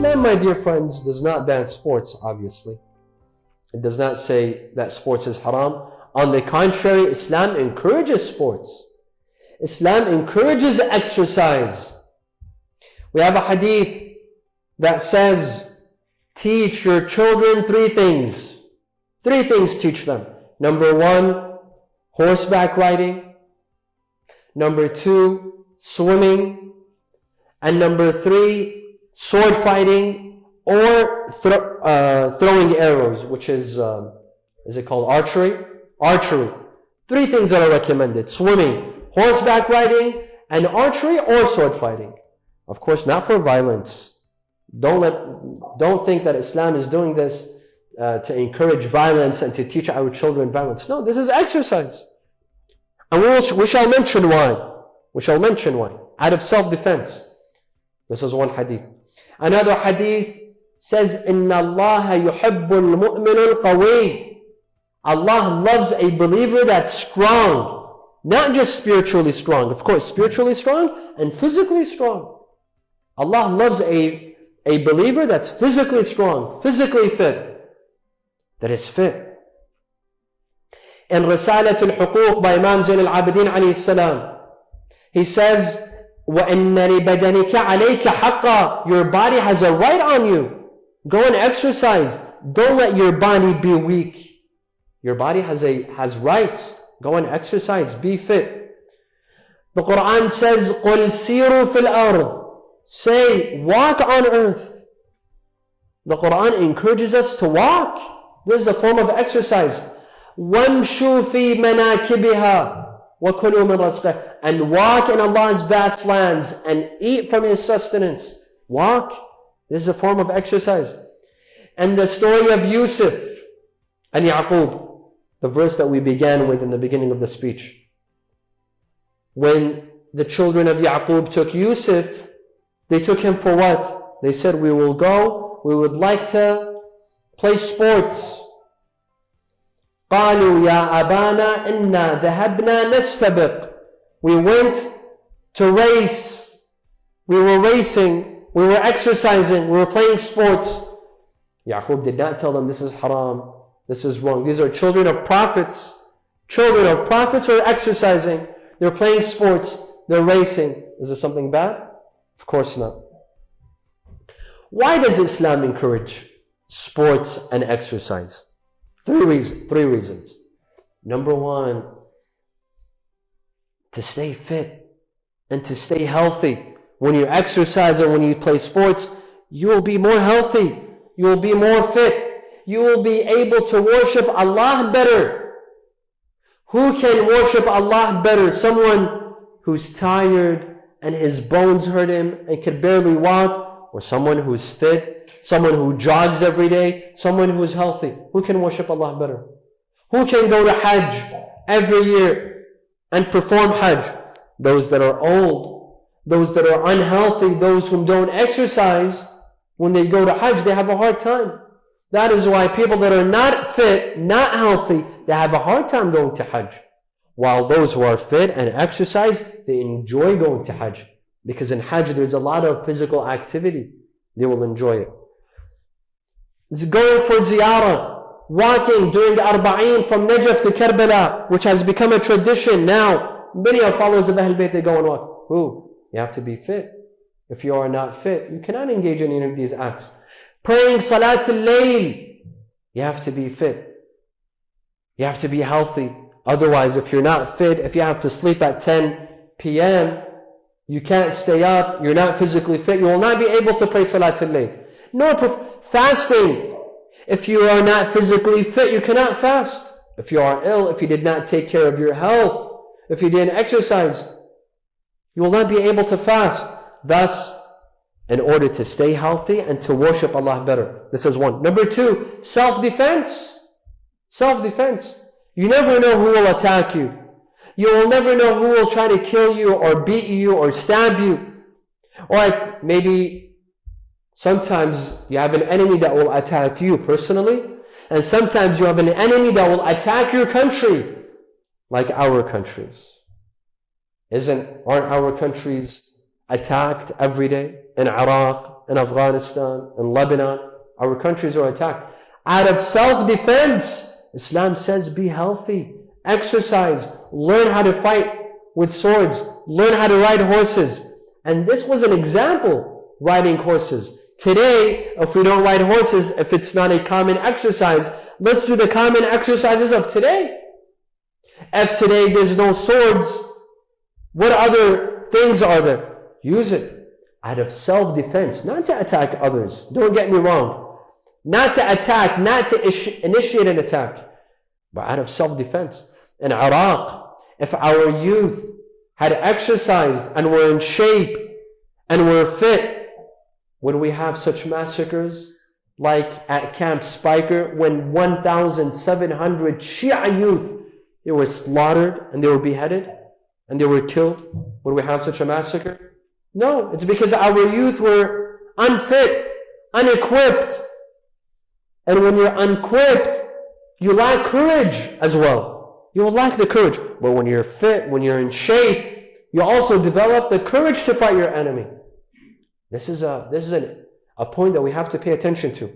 Islam, my dear friends, does not ban sports, obviously. It does not say that sports is haram. On the contrary, Islam encourages sports. Islam encourages exercise. We have a hadith that says, teach your children 3 things. 3 things teach them. Number 1, horseback riding. Number 2, swimming. And number 3, sword fighting or throwing arrows, which is it called archery? Archery. 3 things that are recommended: swimming, horseback riding, and archery or sword fighting. Of course, not for violence. Don't think that Islam is doing this to encourage violence and to teach our children violence. No, this is exercise. And we shall mention why. We shall mention why. Out of self-defense. This is one hadith. Another hadith says, إِنَّ اللَّهَ يُحِبُّ الْمُؤْمِنَ الْقَوِيِّ. Allah loves a believer that's strong. Not just spiritually strong. Of course, spiritually strong and physically strong. Allah loves a believer that's physically strong, physically fit, that is fit. In Risalat al-Huquq by Imam Zayn al-Abidin alayhi salam, he says, وَإِنَّ لِبَدَنِكَ عَلَيْكَ حَقًّا. Your body has a right on you. Go and exercise. Don't let your body be weak. Your body has rights. Go and exercise. Be fit. The Quran says, قُلْ سِيرُوا فِي الْأَرْضِ. Say, walk on earth. The Quran encourages us to walk. This is a form of exercise. وَامْشُوا فِي مَنَاكِبِهَا وَكُلُوا مِنْ رَزْقِهِ. And walk in Allah's vast lands and eat from His sustenance. Walk. This is a form of exercise. And the story of Yusuf and Yaqub, the verse that we began with in the beginning of the speech. When the children of Yaqub took Yusuf, they took him for what? They said, we will go, we would like to play sports. قالوا يا أبانا إنا ذهبنا نستبق. We went to race. We were racing. We were exercising. We were playing sports. Yaqub did not tell them this is haram. This is wrong. These are children of prophets. Children of prophets are exercising. They're playing sports. They're racing. Is there something bad? Of course not. Why does Islam encourage sports and exercise? 3 reasons. Number 1, to stay fit and to stay healthy. When you exercise and when you play sports, you will be more healthy. You will be more fit. You will be able to worship Allah better. Who can worship Allah better? Someone who's tired and his bones hurt him and can barely walk, or someone who's fit, someone who jogs every day, someone who's healthy. Who can worship Allah better? Who can go to Hajj every year and perform Hajj? Those that are old, those that are unhealthy, those who don't exercise, when they go to Hajj, they have a hard time. That is why people that are not fit, not healthy, they have a hard time going to Hajj. While those who are fit and exercise, they enjoy going to Hajj. Because in Hajj, there's a lot of physical activity. They will enjoy it. It's going for ziyarah, walking during the Arba'een from Najaf to Karbala, which has become a tradition now. Many are followers of Ahl Bayt, they go and walk. You have to be fit. If you are not fit, you cannot engage in any of these acts. Praying Salat al-Layl, you have to be fit. You have to be healthy. Otherwise, if you're not fit, if you have to sleep at 10 p.m., you can't stay up, you're not physically fit, you will not be able to pray Salat al-Layl. No, fasting. If you are not physically fit, you cannot fast. If you are ill, if you did not take care of your health, if you didn't exercise, you will not be able to fast. Thus, in order to stay healthy and to worship Allah better. This is 1. Number 2, self-defense. Self-defense. You never know who will attack you. You will never know who will try to kill you or beat you or stab you. Or maybe sometimes you have an enemy that will attack you personally, and sometimes you have an enemy that will attack your country, like our countries. Aren't our countries attacked every day? In Iraq, in Afghanistan, in Lebanon. Our countries are attacked. Out of self-defense, Islam says be healthy, exercise, learn how to fight with swords, learn how to ride horses. And this was an example, riding horses. Today, if we don't ride horses, if it's not a common exercise, let's do the common exercises of today. If today there's no swords, what other things are there? Use it out of self-defense, not to attack others. Don't get me wrong. Not to attack, not to initiate an attack, but out of self-defense. In Iraq, if our youth had exercised and were in shape and were fit, would we have such massacres like at Camp Spiker when 1,700 Shia youth, they were slaughtered and they were beheaded and they were killed? Would we have such a massacre? No, it's because our youth were unfit, unequipped. And when you're unequipped, you lack courage as well. You will lack the courage. But when you're fit, when you're in shape, you also develop the courage to fight your enemy. This is a point that we have to pay attention to.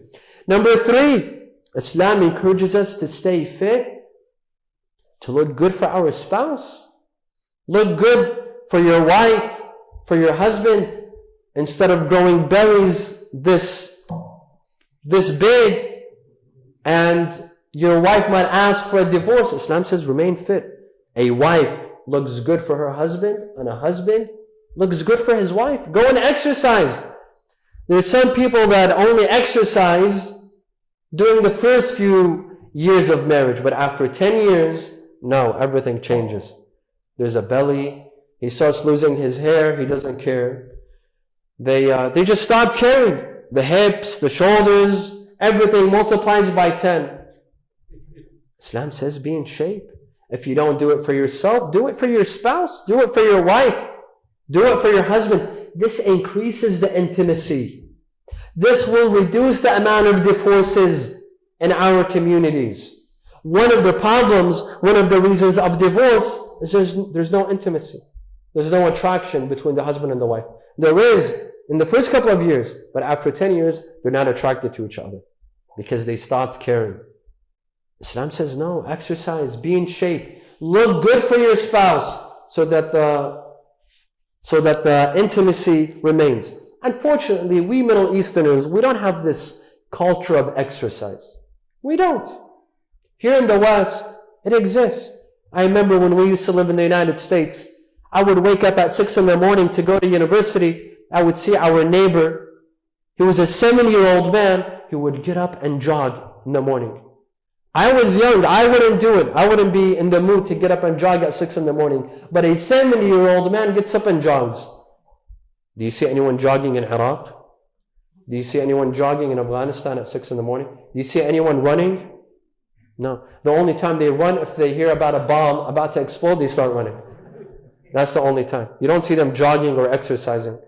Number 3, Islam encourages us to stay fit, to look good for our spouse. Look good for your wife, for your husband. Instead of growing bellies this big, and your wife might ask for a divorce, Islam says remain fit. A wife looks good for her husband, and a husband looks good for his wife. Go and exercise. There's some people that only exercise during the first few years of marriage, but after 10 years, no, everything changes. There's a belly. He starts losing his hair. He doesn't care. They just stop caring. The hips, the shoulders, everything multiplies by 10. Islam says be in shape. If you don't do it for yourself, do it for your spouse. Do it for your wife. Do it for your husband. This increases the intimacy. This will reduce the amount of divorces in our communities. One of the problems, one of the reasons of divorce is there's no intimacy. There's no attraction between the husband and the wife. There is in the first couple of years, but after 10 years, they're not attracted to each other because they stopped caring. Islam says no, exercise, be in shape, look good for your spouse so that the intimacy remains. Unfortunately, we Middle Easterners, we don't have this culture of exercise. We don't. Here in the West, it exists. I remember when we used to live in the United States, I would wake up at 6 in the morning to go to university. I would see our neighbor. He was a 70-year-old man. He would get up and jog in the morning. I was young. I wouldn't do it. I wouldn't be in the mood to get up and jog at 6 in the morning. But a 70-year-old man gets up and jogs. Do you see anyone jogging in Iraq? Do you see anyone jogging in Afghanistan at 6 in the morning? Do you see anyone running? No. The only time they run, if they hear about a bomb about to explode, they start running. That's the only time. You don't see them jogging or exercising.